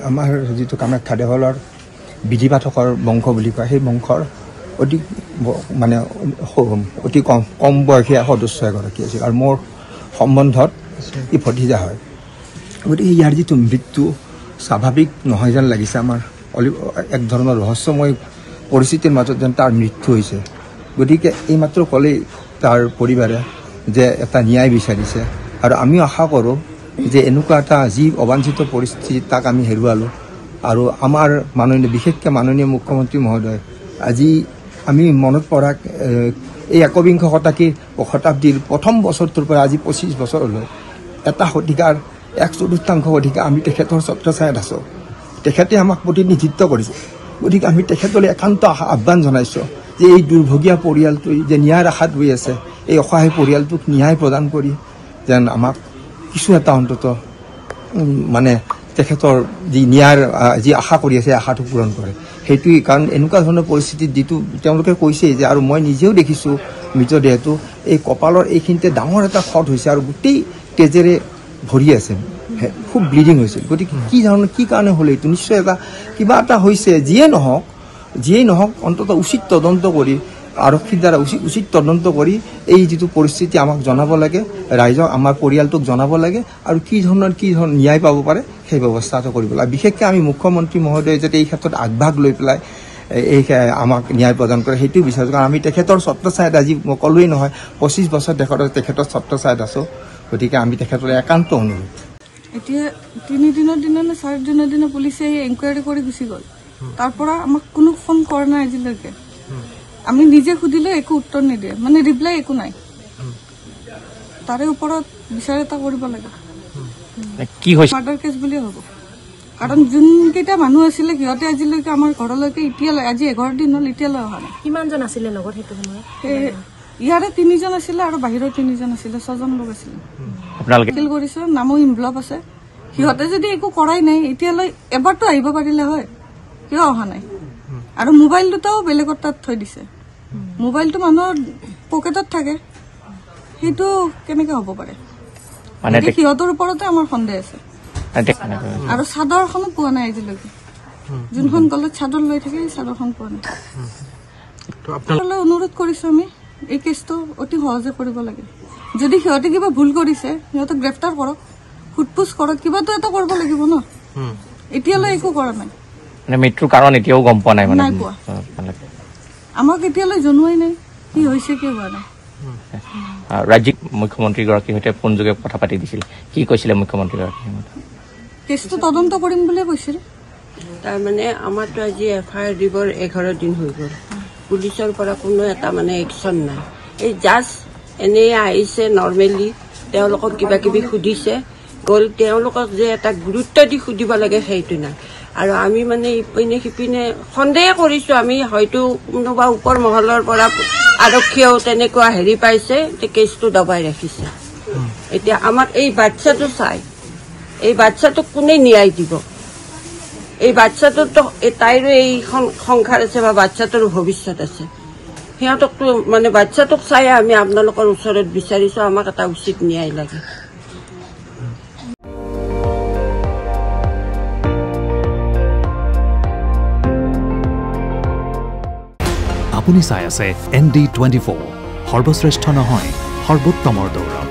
আমাৰ যিটো কামাখ্যা দেৱালৰ বিধি পাঠকৰ বংশ বুলি কয় সেই বংশৰ অতি মানে অতি কম বয়সীয়া সদস্য এগৰাকী আছিল আৰু মোৰ সম্বন্ধত ই ভতিজা হয় গতিকে ইয়াৰ যিটো মৃত্যু স্বাভাৱিক নহয় যেন লাগিছে আমাৰ এক ধৰণৰ ৰহস্যময় পৰিস্থিতিৰ মাজত যেন তাৰ মৃত্যু হৈছে গতিকে এইমাত্ৰ ক'লেই তাৰ পৰিবাৰে যে এটা ন্যায় বিচাৰিছে আৰু আমিও আশা কৰোঁ যে এনেকুৱা এটা যি অবাঞ্ছিত পৰিস্থিতি তাক আমি হেৰুৱালোঁ আৰু আমাৰ বিশেষকৈ মাননীয় মুখ্যমন্ত্ৰী মহোদয় আজি আমি মনত পৰা এই একবিংশ শতাব্দীৰ প্ৰথম বছৰটোৰ পৰা আজি 25 বছৰলৈ এটা শতিকাৰ 1/4 শতিকা আমি তেখেতৰ ছত্ৰছায়াত আছোঁ তেখেতে আমাক প্ৰতিনিধিত্ব কৰিছে গতিকে আমি তেখেতলৈ একান্ত আহ্বান জনাইছোঁ যে এই দুৰ্ভগীয়া পৰিয়ালটোৱে যে ন্যায়ৰ আশাত ৰৈ আছে এই অসহায় পৰিয়ালটোক ন্যায় প্ৰদান কৰি যেন আমাক কিছু এটা অন্তত মানে তেখেতৰ যি ন্যায়ৰ যি আশা কৰি আছে আশাটো পূৰণ কৰে সেইটোৱেই কাৰণ এনেকুৱা ধৰণৰ পৰিস্থিতিত যিটো তেওঁলোকে কৈছে যে আৰু মই নিজেও দেখিছোঁ মৃতদেহটো এই কপালৰ এইখিনিতে ডাঙৰ এটা ক্ষত হৈছে আৰু গোটেই তেজেৰে ভৰি আছে খুব ব্লিডিং হৈছিল গতিকে কি কাৰণে হ'ল এইটো নিশ্চয় এটা কিবা এটা হৈছে যিয়েই নহওক অন্তত উচিত তদন্ত কৰি আৰক্ষীৰ দ্বাৰা উচিত তদন্ত কৰি এই যিটো পৰিস্থিতি আমাক জনাব লাগে ৰাইজক আমাৰ পৰিয়ালটোক জনাব লাগে আৰু কি ধৰণৰ ন্যায় পাব পাৰে সেই ব্যৱস্থাটো কৰিব লাগে বিশেষকৈ আমি মুখ্যমন্ত্ৰী মহোদয়ে যাতে এই ক্ষেত্ৰত আগভাগ লৈ পেলাই এই আমাক ন্যায় প্ৰদান কৰে সেইটো বিচাৰোঁ কাৰণ আমি তেখেতৰ ছত্ৰছায়াত আজি মই ক'লোৱেই নহয় 25 বছৰ তেখেতৰ ছত্ৰছায়াত আছোঁ গতিকে আমি তেখেতলৈ একান্ত অনুৰোধ এতিয়া 3 দিনৰ দিনা নে 4 দিনৰ দিনা পুলিচে এনকুৱাৰী কৰি গুচি গ'ল তাৰ পৰা আমাক কোনো ফোন কৰা নাই আজিলৈকে আমি নিজে সুধিলে একো উত্তৰ নিদিয়ে মানে ৰিপ্লাই একো নাই তাৰে ওপৰত বিচাৰ এটা কৰিব লাগে কি হৈছে মাৰ্ডাৰ কেছ বুলি হ'ব কাৰণ যোনকেইটা মানুহ আছিলে সিহঁতে আজিলৈকে আমাৰ ঘৰলৈকে এতিয়ালৈ আজি 11 দিন হ'ল এতিয়ালৈ অহা নাই কিমানজন আছিলে লগত সেইটো সময়ত ইয়াৰে 3 জন আছিলে আৰু বাহিৰৰ 3 জন আছিলে 6 জন লোক আছিলে আপোনালোকে ফিল কৰিছে নামো ইনভলভ আছে সিহঁতে যদি একো কৰাই নাই এতিয়ালৈ এবাৰতো আহিব পাৰিলে হয় কিয় অহা নাই আৰু মোবাইল দুটাও বেলেগৰ তাত থৈ দিছে মোবাইলটো মানুহৰ পকেটত থাকে সেইটো কেনেকৈ হ'ব পাৰে মানে সিহঁতৰ ওপৰতে আমাৰ সন্দেহ আছে আৰু চাদৰখনো পোৱা নাই আজিলৈকে যোনখন গলত চাদৰ লৈ থাকে সেই চাদৰখন পোৱা নাই আপোনালোকে অনুৰোধ কৰিছোঁ আমি এই কেছটো অতি সহজে কৰিব লাগে যদি সিহঁতে কিবা ভুল কৰিছে সিহঁতক গ্ৰেপ্তাৰ কৰক সোধপোছ কৰক কিবাটো এটা কৰিব লাগিব ন এতিয়ালৈ একো কৰা নাই মানে মৃত্যুৰ কাৰণ এতিয়াও গম পোৱা নাই মানে আমাক এতিয়ালৈ জনোৱাই নাই কি হৈছে কি হোৱা নাই ৰাজ্যিক মুখ্যমন্ত্ৰীগৰাকীৰ সৈতে ফোনযোগে কথা পাতি দিছিল কি কৈছিলে মুখ্যমন্ত্ৰীগৰাকীয়ে কেছটো তদন্ত কৰিম বুলি কৈছিল তাৰমানে আমাৰতো আজি এফআইআৰ দিবৰ 11 দিন হৈ গ'ল পুলিচৰ পৰা কোনো এটা মানে একশ্যন নাই এই জাষ্ট এনেই আহিছে নৰ্মেলি তেওঁলোকক কিবা কিবি সুধিছে গ'ল তেওঁলোকক যে এটা গুৰুত্ব দি সুধিব লাগে সেইটো নাই আৰু আমি মানে ইপিনে সিপিনে সন্দেহ কৰিছোঁ আমি হয়তো কোনোবা ওপৰ মহলৰ পৰা আৰক্ষীয়েও তেনেকুৱা হেৰি পাইছে যে কেছটো দবাই ৰাখিছে এতিয়া আমাক এই বাচ্চাটো চাই এই বাচ্চাটোক কোনে ন্যায় দিব এই বাচ্চাটোতো তাইৰো এই সংসাৰ আছে বা বাচ্চাটোৰো ভৱিষ্যত আছে সিহঁতকতো মানে বাচ্চাটোক চাই আমি আপোনালোকৰ ওচৰত বিচাৰিছোঁ আমাক এটা উচিত ন্যায় লাগে আপুনি চাই আছে ND24 সৰ্বশ্ৰেষ্ঠ নহয় সৰ্বোত্তমৰ দৌৰ